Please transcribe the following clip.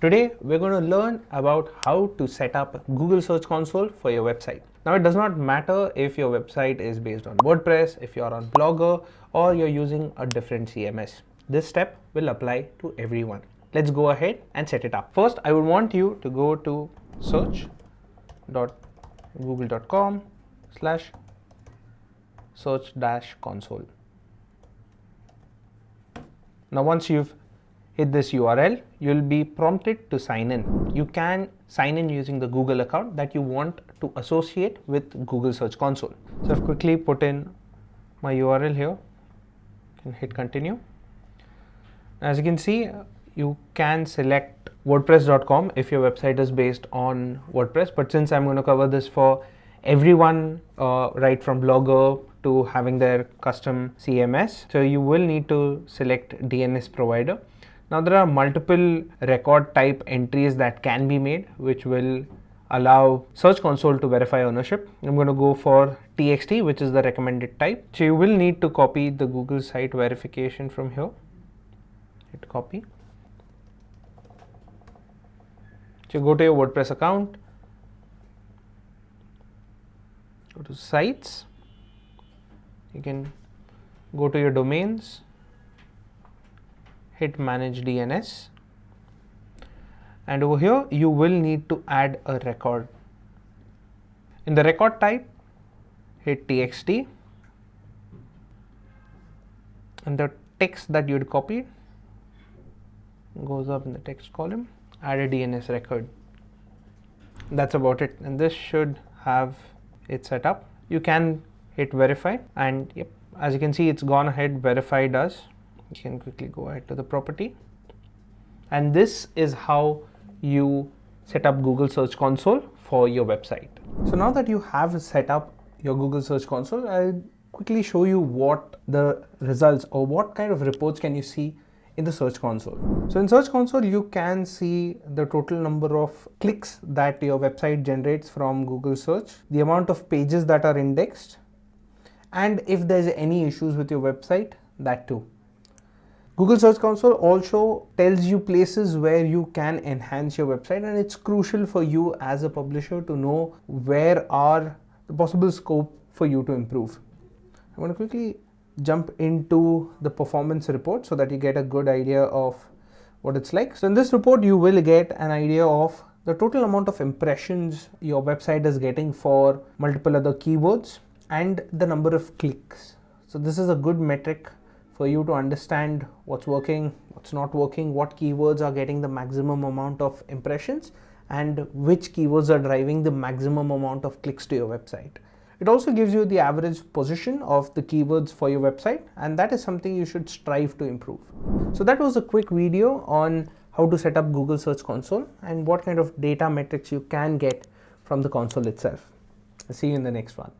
Today, we're going to learn about how to set up Google Search Console for your website. Now, it does not matter if your website is based on WordPress, if you're on Blogger, or you're using a different CMS. This step will apply to everyone. Let's go ahead and set it up. First, I would want you to go to search.google.com/search-console. Now, once you've hit this URL, you'll be prompted to sign in. You can sign in using the Google account that you want to associate with Google Search Console. So I've quickly put in my URL here. You can hit continue. As you can see, you can select WordPress.com if your website is based on WordPress, but since I'm going to cover this for everyone, right from Blogger to having their custom CMS, so you will need to select DNS provider. Now there are multiple record type entries that can be made, which will allow Search Console to verify ownership. I'm going to go for TXT, which is the recommended type. So you will need to copy the Google site verification from here. Hit copy. So go to your WordPress account, go to sites, you can go to your domains, hit manage DNS, and over here you will need to add a record. In the record type, hit TXT, and the text that you'd copied goes up in the text column. Add a DNS record. That's about it, and this should have it set up. You can hit verify, and yep, as you can see, it's gone ahead, verified us. You can quickly go ahead to the property, and this is how you set up Google Search Console for your website. So now that you have set up your Google Search Console, I'll quickly show you what the results or what kind of reports can you see in the Search Console. So in Search Console, you can see the total number of clicks that your website generates from Google search, the amount of pages that are indexed, and if there's any issues with your website, that too. Google Search Console also tells you places where you can enhance your website, and it's crucial for you as a publisher to know where are the possible scope for you to improve. I'm going to quickly jump into the performance report so that you get a good idea of what it's like. So in this report, you will get an idea of the total amount of impressions your website is getting for multiple other keywords and the number of clicks. So this is a good metric for you to understand what's working, what's not working, what keywords are getting the maximum amount of impressions, and which keywords are driving the maximum amount of clicks to your website. It also gives you the average position of the keywords for your website, and that is something you should strive to improve. So that was a quick video on how to set up Google Search Console and what kind of data metrics you can get from the console itself. I'll see you in the next one.